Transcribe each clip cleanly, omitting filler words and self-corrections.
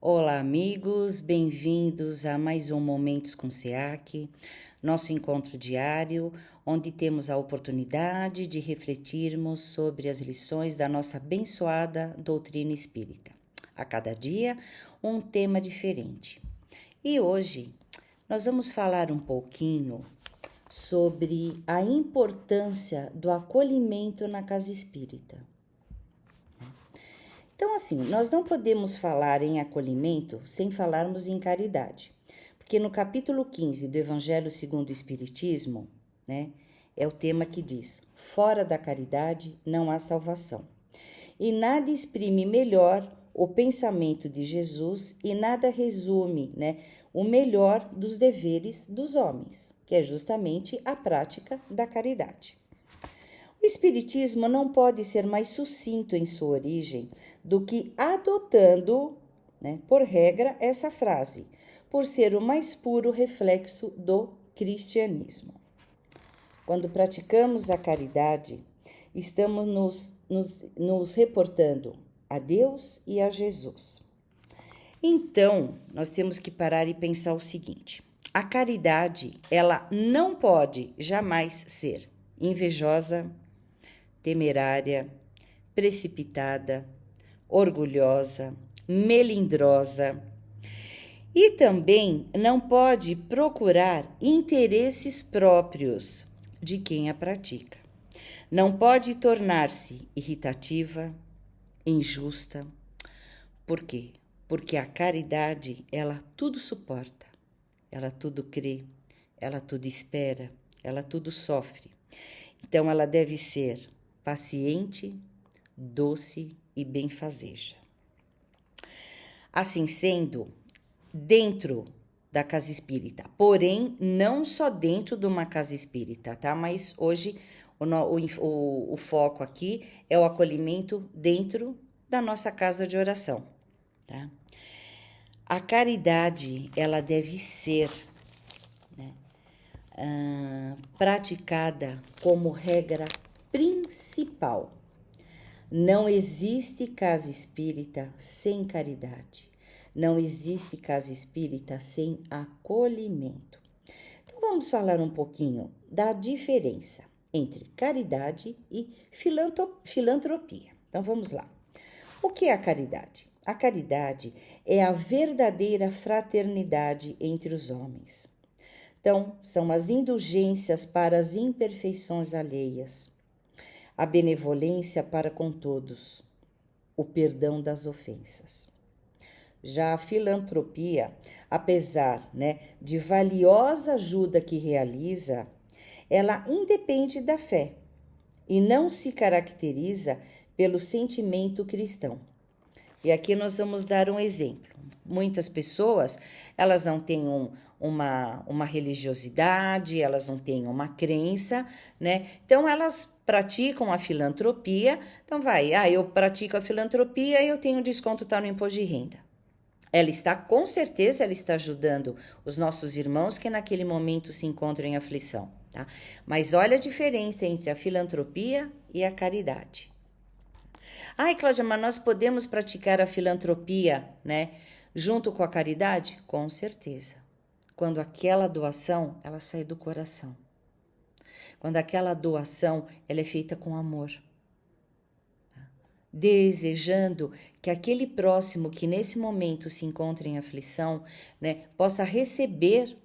Olá, amigos, bem-vindos a mais um Momentos com SEAC, nosso encontro diário, onde temos a oportunidade de refletirmos sobre as lições da nossa abençoada doutrina espírita. A cada dia, um tema diferente. E hoje, nós vamos falar um pouquinho sobre a importância do acolhimento na casa espírita. Então, assim, nós não podemos falar em acolhimento sem falarmos em caridade, porque no capítulo 15 do Evangelho segundo o Espiritismo, é o tema que diz: fora da caridade não há salvação. E nada exprime melhor o pensamento de Jesus e nada resume, o melhor dos deveres dos homens, que é justamente a prática da caridade. O Espiritismo não pode ser mais sucinto em sua origem do que adotando, por regra, essa frase, por ser o mais puro reflexo do cristianismo. Quando praticamos a caridade, estamos nos reportando a Deus e a Jesus. Então, nós temos que parar e pensar o seguinte: a caridade, ela não pode jamais ser invejosa, temerária, precipitada, orgulhosa, melindrosa, e também não pode procurar interesses próprios de quem a pratica. Não pode tornar-se irritativa, injusta. Por quê? Porque a caridade, ela tudo suporta, ela tudo crê, ela tudo espera, ela tudo sofre. Então, ela deve ser paciente, doce e benfazeja. Assim sendo, dentro da casa espírita, porém, não só dentro de uma casa espírita, tá? Mas hoje o foco aqui é o acolhimento dentro da nossa casa de oração, tá? A caridade, ela deve ser praticada como regra principal. Não existe casa espírita sem caridade. Não existe casa espírita sem acolhimento. Então vamos falar um pouquinho da diferença entre caridade e filantropia. Então vamos lá. O que é a caridade? A caridade é a verdadeira fraternidade entre os homens. Então, são as indulgências para as imperfeições alheias, a benevolência para com todos, o perdão das ofensas. Já a filantropia, apesar de valiosa ajuda que realiza, ela independe da fé e não se caracteriza pelo sentimento cristão. E aqui nós vamos dar um exemplo. Muitas pessoas, elas não têm uma religiosidade, elas não têm uma crença, Então, elas praticam a filantropia. Então, eu pratico a filantropia e eu tenho desconto no imposto de renda. Com certeza, ela está ajudando os nossos irmãos que naquele momento se encontram em aflição, tá? Mas olha a diferença entre a filantropia e a caridade. Ai, Cláudia, mas nós podemos praticar a filantropia, junto com a caridade? Com certeza. Quando aquela doação, ela sai do coração. Quando aquela doação, ela é feita com amor. Desejando que aquele próximo que nesse momento se encontra em aflição, possa receber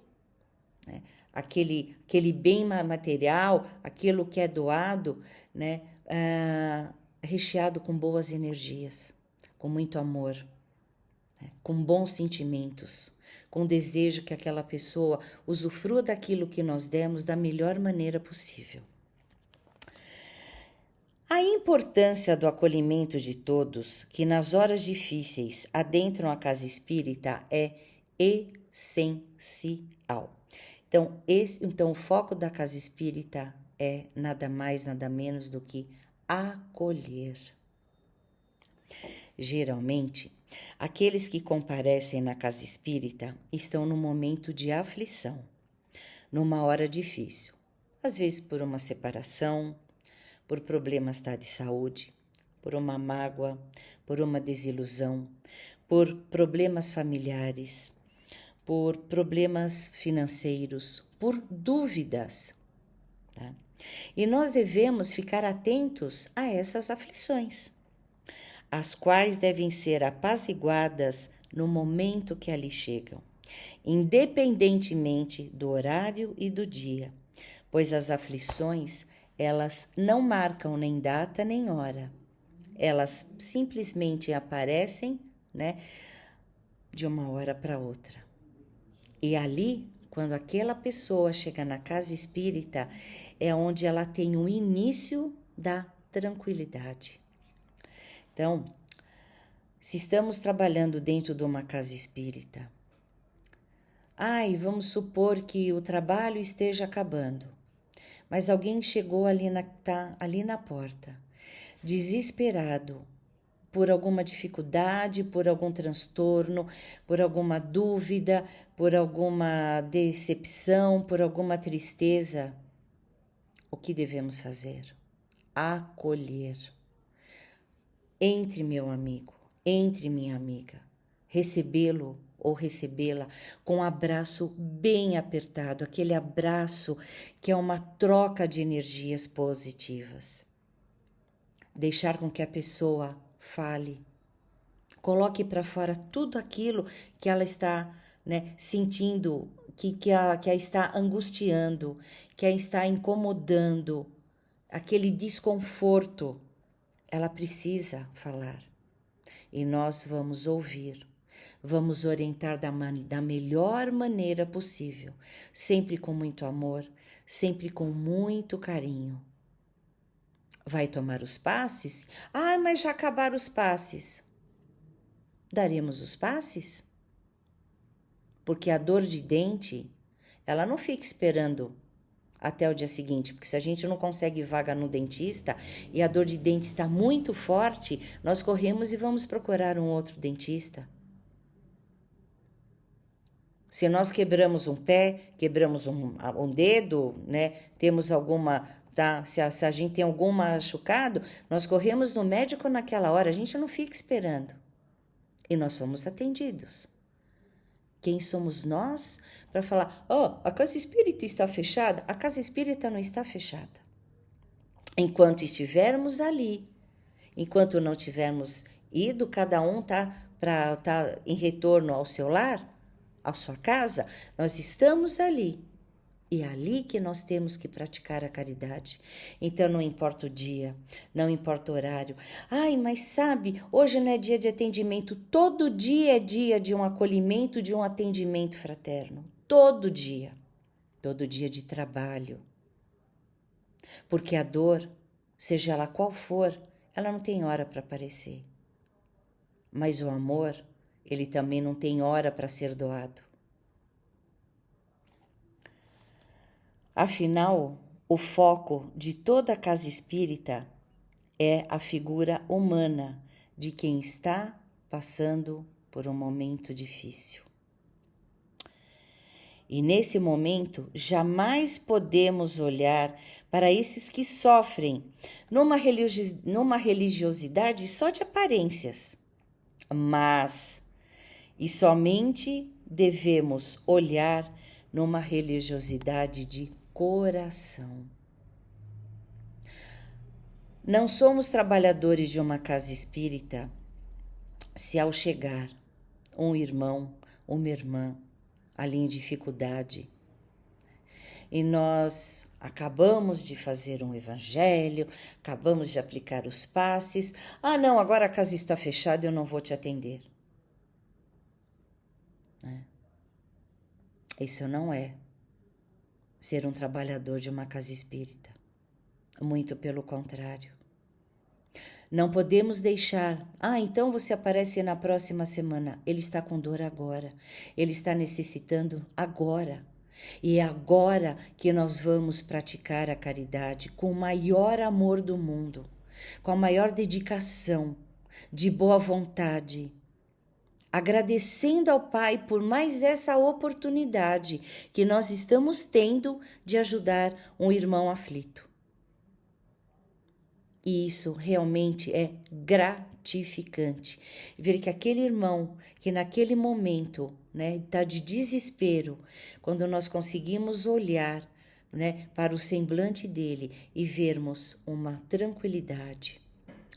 aquele bem material, aquilo que é doado, recheado com boas energias, com muito amor, com bons sentimentos, com desejo que aquela pessoa usufrua daquilo que nós demos da melhor maneira possível. A importância do acolhimento de todos que nas horas difíceis adentram a casa espírita é essencial. Então, o foco da casa espírita é nada mais, nada menos do que acolher. Geralmente, aqueles que comparecem na casa espírita estão num momento de aflição, numa hora difícil, às vezes por uma separação, por problemas de saúde, por uma mágoa, por uma desilusão, por problemas familiares, por problemas financeiros, por dúvidas. Tá? E nós devemos ficar atentos a essas aflições, as quais devem ser apaziguadas no momento que ali chegam, independentemente do horário e do dia, pois as aflições, elas não marcam nem data nem hora, elas simplesmente aparecem, né, de uma hora para outra. E ali, quando aquela pessoa chega na casa espírita, é onde ela tem o início da tranquilidade. Então, se estamos trabalhando dentro de uma casa espírita, vamos supor que o trabalho esteja acabando, mas alguém chegou tá ali na porta, desesperado, por alguma dificuldade, por algum transtorno, por alguma dúvida, por alguma decepção, por alguma tristeza. O que devemos fazer? Acolher. Entre, meu amigo, entre, minha amiga, recebê-lo ou recebê-la com um abraço bem apertado, aquele abraço que é uma troca de energias positivas. Deixar com que a pessoa fale, coloque para fora tudo aquilo que ela está, né, sentindo, que a está angustiando, que a está incomodando, aquele desconforto. Ela precisa falar e nós vamos ouvir, vamos orientar da melhor maneira possível, sempre com muito amor, sempre com muito carinho. Vai tomar os passes? Mas já acabaram os passes. Daremos os passes? Porque a dor de dente, ela não fica esperando até o dia seguinte, porque se a gente não consegue vaga no dentista e a dor de dente está muito forte, nós corremos e vamos procurar um outro dentista. Se nós quebramos um pé, quebramos um dedo, né? Temos alguma... Tá? Se a gente tem algum machucado, nós corremos no médico naquela hora, a gente não fica esperando. E nós somos atendidos. Quem somos nós para falar, a casa espírita está fechada? A casa espírita não está fechada. Enquanto estivermos ali, enquanto não tivermos ido, cada um tá em retorno ao seu lar, à sua casa, nós estamos ali. E é ali que nós temos que praticar a caridade. Então não importa o dia, não importa o horário. Mas sabe, hoje não é dia de atendimento. Todo dia é dia de um acolhimento, de um atendimento fraterno. Todo dia. Todo dia de trabalho. Porque a dor, seja ela qual for, ela não tem hora para aparecer. Mas o amor, ele também não tem hora para ser doado. Afinal, o foco de toda a casa espírita é a figura humana de quem está passando por um momento difícil. E nesse momento, jamais podemos olhar para esses que sofrem numa religiosidade só de aparências, mas e somente devemos olhar numa religiosidade de coração. Não somos trabalhadores de uma casa espírita se ao chegar um irmão, uma irmã ali em dificuldade e nós acabamos de fazer um evangelho, acabamos de aplicar os passes, não, agora a casa está fechada, eu não vou te atender. Isso não é ser um trabalhador de uma casa espírita. Muito pelo contrário. Não podemos deixar, então você aparece na próxima semana. Ele está com dor agora. Ele está necessitando agora. E é agora que nós vamos praticar a caridade com o maior amor do mundo, com a maior dedicação, de boa vontade, agradecendo ao Pai por mais essa oportunidade que nós estamos tendo de ajudar um irmão aflito. E isso realmente é gratidão. gratificante. Ver que aquele irmão que naquele momento, né, está de desespero, quando nós conseguimos olhar, né, para o semblante dele e vermos uma tranquilidade,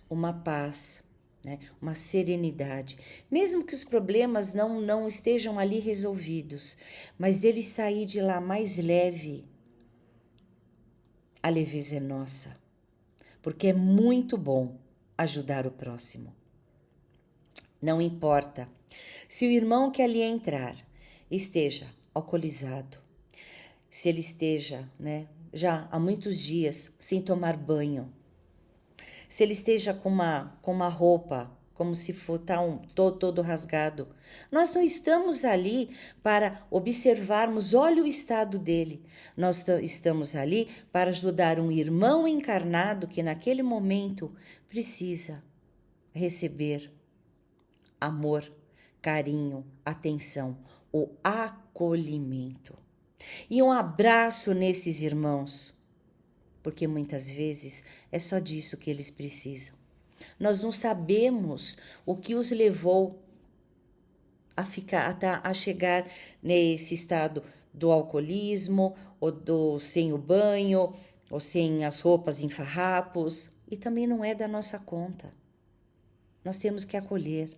uma paz, né, uma serenidade, mesmo que os problemas não estejam ali resolvidos, mas ele sair de lá mais leve, a leveza é nossa, porque é muito bom ajudar o próximo. Não importa se o irmão que ali entrar esteja alcoolizado, se ele esteja, né, já há muitos dias sem tomar banho, se ele esteja com uma roupa como se for todo rasgado. Nós não estamos ali para observarmos, olha o estado dele. Nós estamos ali para ajudar um irmão encarnado que naquele momento precisa receber amor, carinho, atenção, o acolhimento. E um abraço nesses irmãos, porque muitas vezes é só disso que eles precisam. Nós não sabemos o que os levou a chegar nesse estado do alcoolismo, ou do sem o banho, ou sem as roupas em farrapos, e também não é da nossa conta. Nós temos que acolher,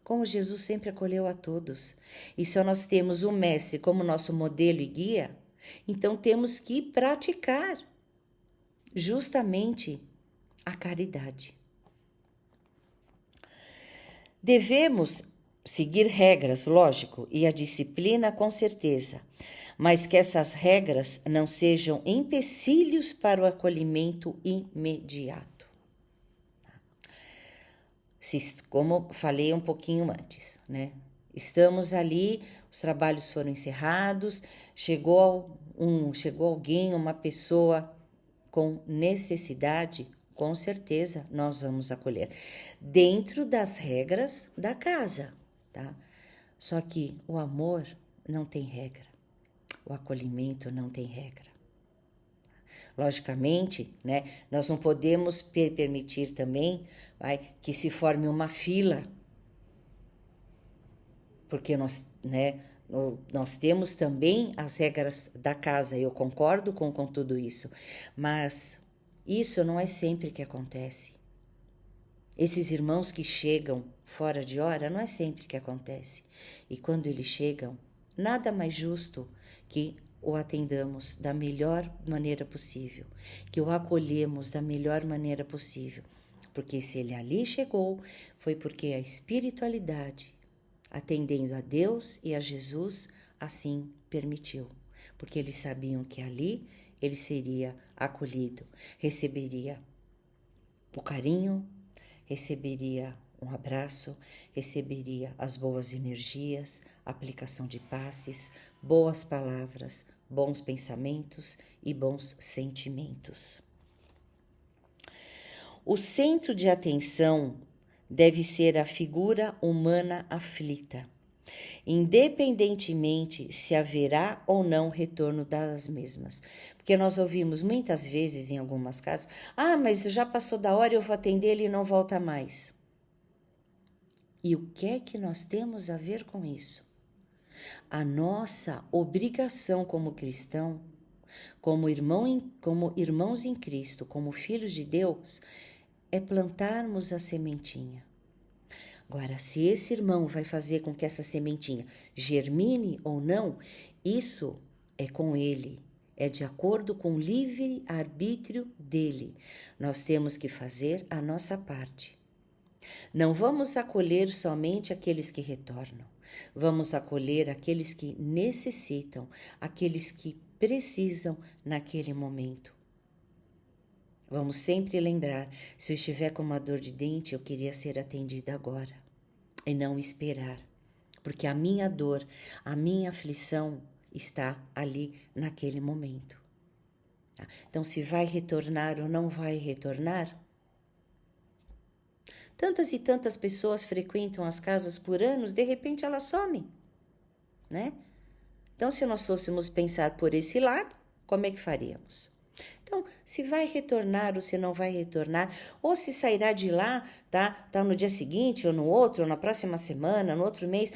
como Jesus sempre acolheu a todos. E se nós temos o Mestre como nosso modelo e guia, então temos que praticar justamente a caridade. Devemos seguir regras, lógico, e a disciplina com certeza, mas que essas regras não sejam empecilhos para o acolhimento imediato. Como falei um pouquinho antes, né? Estamos ali, os trabalhos foram encerrados, chegou alguém, uma pessoa com necessidade, com certeza nós vamos acolher, dentro das regras da casa, tá? Só que o amor não tem regra, o acolhimento não tem regra. Logicamente, né, nós não podemos permitir também, que se forme uma fila, porque nós temos também as regras da casa, eu concordo com tudo isso, mas isso não é sempre que acontece. Esses irmãos que chegam fora de hora, não é sempre que acontece. E quando eles chegam, nada mais justo que o atendamos da melhor maneira possível, que o acolhemos da melhor maneira possível. Porque se ele ali chegou, foi porque a espiritualidade, atendendo a Deus e a Jesus, assim permitiu. Porque eles sabiam que ali ele seria acolhido, receberia o carinho, receberia um abraço, receberia as boas energias, aplicação de passes, boas palavras, bons pensamentos e bons sentimentos. O centro de atenção deve ser a figura humana aflita, independentemente se haverá ou não retorno das mesmas. Porque nós ouvimos muitas vezes em algumas casas, mas já passou da hora, eu vou atender, ele não volta mais. E o que é que nós temos a ver com isso? A nossa obrigação como cristão, como irmãos em Cristo, como filhos de Deus, é plantarmos a sementinha. Agora, se esse irmão vai fazer com que essa sementinha germine ou não, isso é com ele, é de acordo com o livre-arbítrio dele. Nós temos que fazer a nossa parte. Não vamos acolher somente aqueles que retornam, vamos acolher aqueles que necessitam, aqueles que precisam naquele momento. Vamos sempre lembrar, se eu estiver com uma dor de dente, eu queria ser atendida agora e não esperar, porque a minha dor, a minha aflição está ali naquele momento. Então, se vai retornar ou não vai retornar, tantas e tantas pessoas frequentam as casas por anos, de repente elas somem, né? Então, se nós fôssemos pensar por esse lado, como é que faríamos? Então, se vai retornar ou se não vai retornar, ou se sairá de lá, tá no dia seguinte, ou no outro, ou na próxima semana, no outro mês,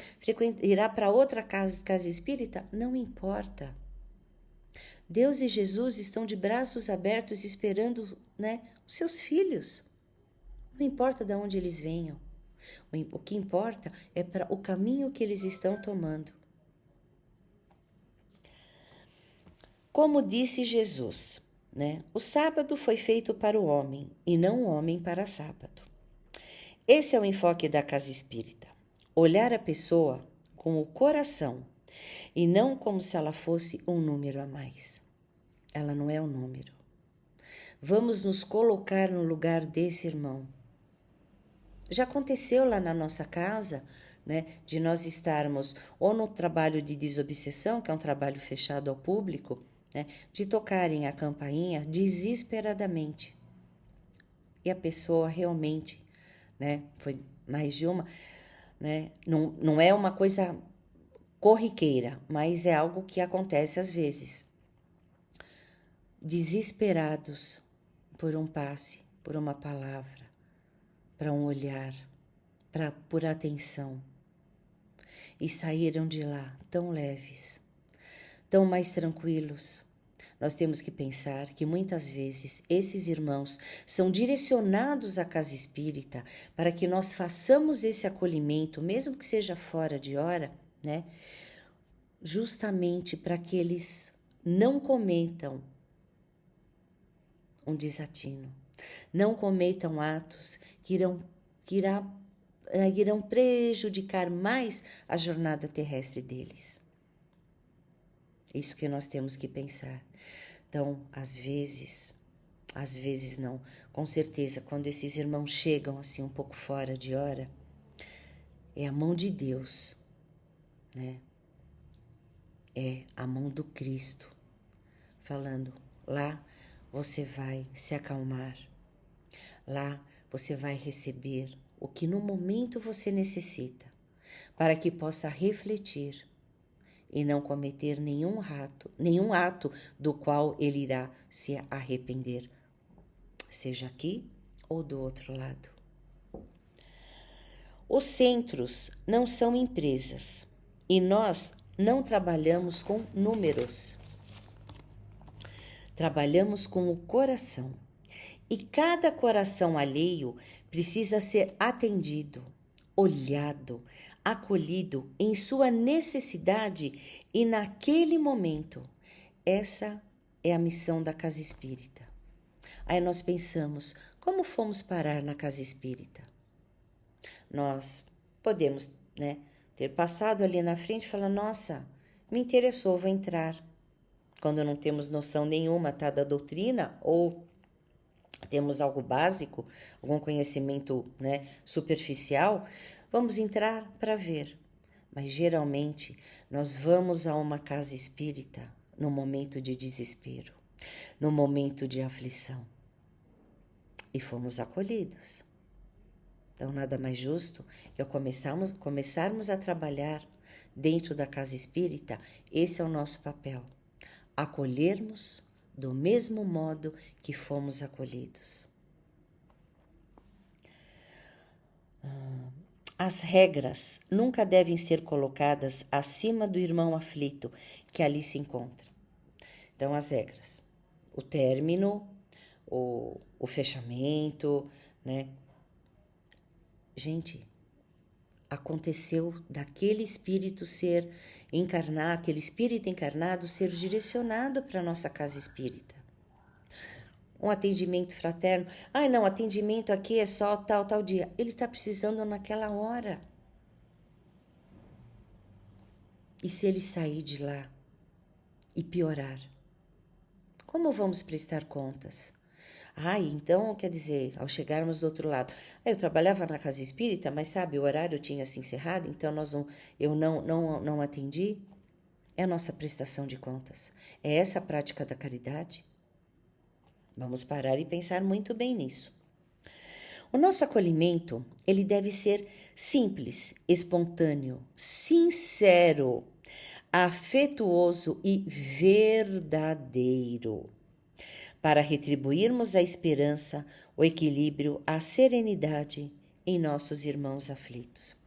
irá para outra casa espírita, não importa. Deus e Jesus estão de braços abertos esperando, né, os seus filhos. Não importa de onde eles venham. O que importa é para o caminho que eles estão tomando. Como disse Jesus, né? O sábado foi feito para o homem e não o homem para sábado. Esse é o enfoque da casa espírita. Olhar a pessoa com o coração e não como se ela fosse um número a mais. Ela não é um número. Vamos nos colocar no lugar desse irmão. Já aconteceu lá na nossa casa, né, de nós estarmos ou no trabalho de desobsessão, que é um trabalho fechado ao público, né, de tocarem a campainha desesperadamente. E a pessoa realmente, né, foi mais de uma, né, não é uma coisa corriqueira, mas é algo que acontece às vezes. Desesperados por um passe, por uma palavra, para um olhar, por atenção. E saíram de lá tão leves, tão mais tranquilos. Nós temos que pensar que muitas vezes esses irmãos são direcionados à casa espírita para que nós façamos esse acolhimento, mesmo que seja fora de hora, né? Justamente para que eles não cometam um desatino, não cometam atos que irão prejudicar mais a jornada terrestre deles. Isso que nós temos que pensar. Então, às vezes não, com certeza, quando esses irmãos chegam assim um pouco fora de hora, é a mão de Deus, né? É a mão do Cristo, falando, lá você vai se acalmar, lá você vai receber o que no momento você necessita, para que possa refletir e não cometer nenhum ato do qual ele irá se arrepender, seja aqui ou do outro lado. Os centros não são empresas e nós não trabalhamos com números. Trabalhamos com o coração e cada coração alheio precisa ser atendido, olhado, acolhido em sua necessidade e naquele momento. Essa é a missão da casa espírita. Aí nós pensamos, como fomos parar na casa espírita? Nós podemos, né, ter passado ali na frente e falar, nossa, me interessou, vou entrar. Quando não temos noção nenhuma, tá, da doutrina ou temos algo básico, algum conhecimento, né, superficial, vamos entrar para ver. Mas geralmente nós vamos a uma casa espírita no momento de desespero, no momento de aflição. E fomos acolhidos. Então nada mais justo que ao começarmos a trabalhar dentro da casa espírita, esse é o nosso papel. Acolhermos do mesmo modo que fomos acolhidos. As regras nunca devem ser colocadas acima do irmão aflito que ali se encontra. Então, as regras, o término, o fechamento, né? Gente, aconteceu daquele espírito aquele espírito encarnado ser direcionado para a nossa casa espírita. Um atendimento fraterno. Não, atendimento aqui é só tal dia. Ele está precisando naquela hora. E se ele sair de lá e piorar? Como vamos prestar contas? Então, quer dizer, ao chegarmos do outro lado, eu trabalhava na casa espírita, mas sabe, o horário tinha se encerrado, então eu não atendi. É a nossa prestação de contas. É essa a prática da caridade? Vamos parar e pensar muito bem nisso. O nosso acolhimento, ele deve ser simples, espontâneo, sincero, afetuoso e verdadeiro. para retribuirmos a esperança, o equilíbrio, a serenidade em nossos irmãos aflitos.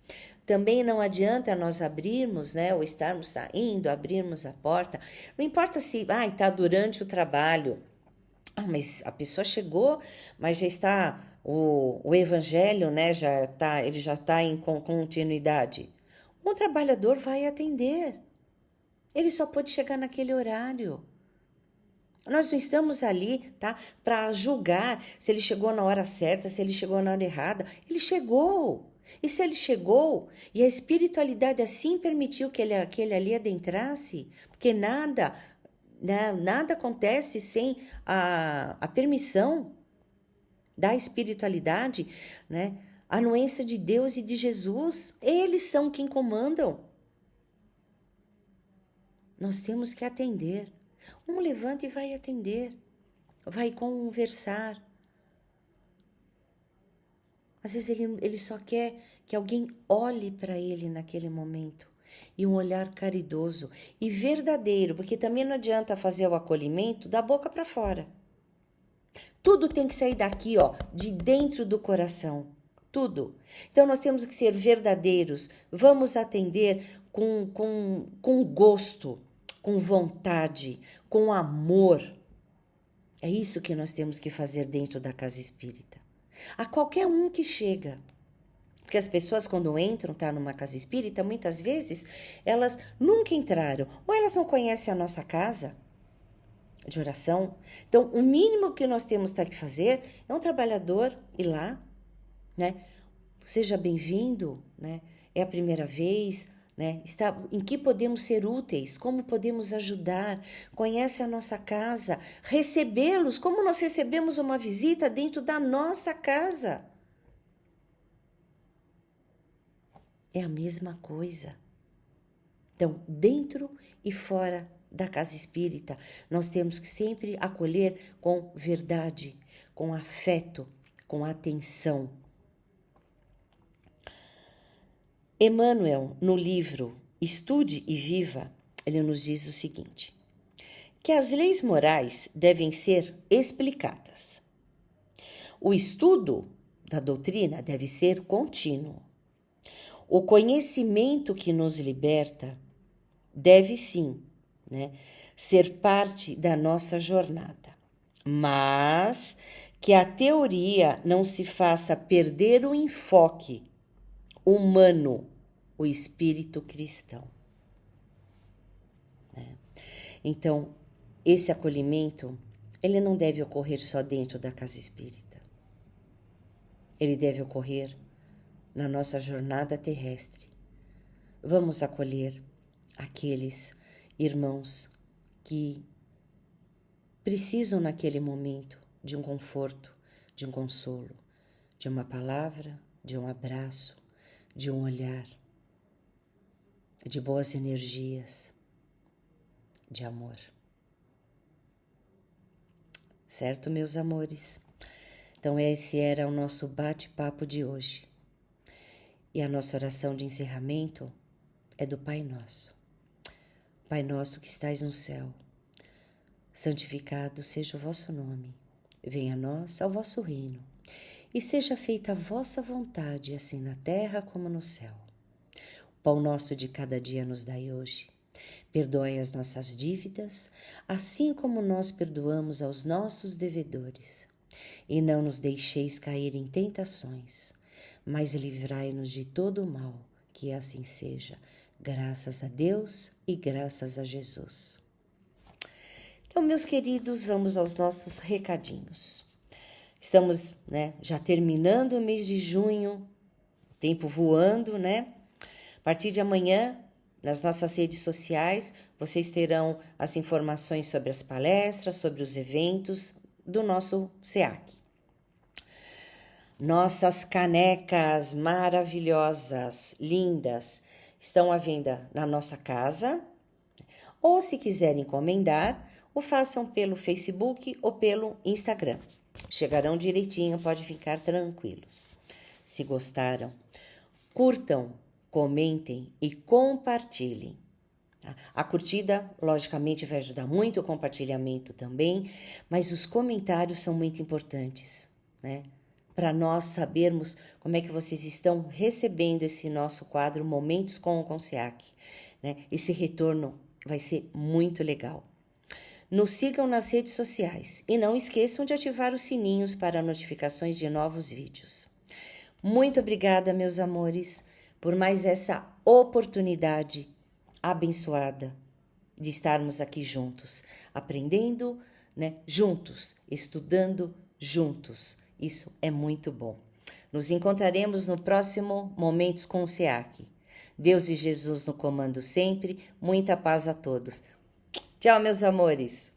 Também não adianta nós abrirmos, né, ou estarmos saindo, abrirmos a porta. Não importa se está durante o trabalho. Mas a pessoa chegou, mas já está o evangelho, né, ele já está em continuidade. Um trabalhador vai atender. Ele só pode chegar naquele horário. Nós não estamos ali, tá, para julgar se ele chegou na hora certa, se ele chegou na hora errada. Ele chegou. E se ele chegou e a espiritualidade assim permitiu que ele ali adentrasse, porque nada acontece sem a permissão da espiritualidade, né? A anuência de Deus e de Jesus. Eles são quem comandam. Nós temos que atender. Um levanta e vai atender, vai conversar. Às vezes ele só quer que alguém olhe para ele naquele momento. E um olhar caridoso e verdadeiro, porque também não adianta fazer o acolhimento da boca para fora. Tudo tem que sair daqui, de dentro do coração. Tudo. Então nós temos que ser verdadeiros. Vamos atender com gosto, com vontade, com amor. É isso que nós temos que fazer dentro da casa espírita. A qualquer um que chega. Porque as pessoas, quando entram, numa casa espírita, muitas vezes, elas nunca entraram. Ou elas não conhecem a nossa casa de oração. Então, o mínimo que nós temos que fazer é um trabalhador ir lá, né? Seja bem-vindo, né? É a primeira vez, né? Em que podemos ser úteis, como podemos ajudar, conhece a nossa casa, recebê-los, como nós recebemos uma visita dentro da nossa casa. É a mesma coisa. Então, dentro e fora da casa espírita, nós temos que sempre acolher com verdade, com afeto, com atenção. Emmanuel, no livro Estude e Viva, ele nos diz o seguinte, que as leis morais devem ser explicadas. O estudo da doutrina deve ser contínuo. O conhecimento que nos liberta deve sim, né, ser parte da nossa jornada, mas que a teoria não se faça perder o enfoque humano, o espírito cristão. Né? Então, esse acolhimento, ele não deve ocorrer só dentro da casa espírita. Ele deve ocorrer na nossa jornada terrestre. Vamos acolher aqueles irmãos que precisam naquele momento de um conforto, de um consolo, de uma palavra, de um abraço, de um olhar, de boas energias, de amor. Certo, meus amores? Então esse era o nosso bate-papo de hoje. E a nossa oração de encerramento é do Pai Nosso. Pai nosso que estais no céu, santificado seja o vosso nome. Venha a nós ao vosso reino. E seja feita a vossa vontade, assim na terra como no céu. O pão nosso de cada dia nos dai hoje. Perdoai as nossas dívidas, assim como nós perdoamos aos nossos devedores. E não nos deixeis cair em tentações, mas livrai-nos de todo o mal, que assim seja, graças a Deus e graças a Jesus. Então, meus queridos, vamos aos nossos recadinhos. Estamos, já terminando o mês de junho, tempo voando, né? A partir de amanhã, nas nossas redes sociais, vocês terão as informações sobre as palestras, sobre os eventos do nosso SEAC. Nossas canecas maravilhosas, lindas, estão à venda na nossa casa. Ou se quiserem encomendar, o façam pelo Facebook ou pelo Instagram. Chegarão direitinho, pode ficar tranquilos. Se gostaram, curtam, comentem e compartilhem. A curtida, logicamente, vai ajudar muito, o compartilhamento também, mas os comentários são muito importantes, né? Para nós sabermos como é que vocês estão recebendo esse nosso quadro Momentos com o Conciac, né? Esse retorno vai ser muito legal. Nos sigam nas redes sociais e não esqueçam de ativar os sininhos para notificações de novos vídeos. Muito obrigada, meus amores, por mais essa oportunidade abençoada de estarmos aqui juntos, aprendendo, né, juntos, estudando juntos. Isso é muito bom. Nos encontraremos no próximo Momentos com o SEAC. Deus e Jesus no comando sempre. Muita paz a todos. Tchau, meus amores.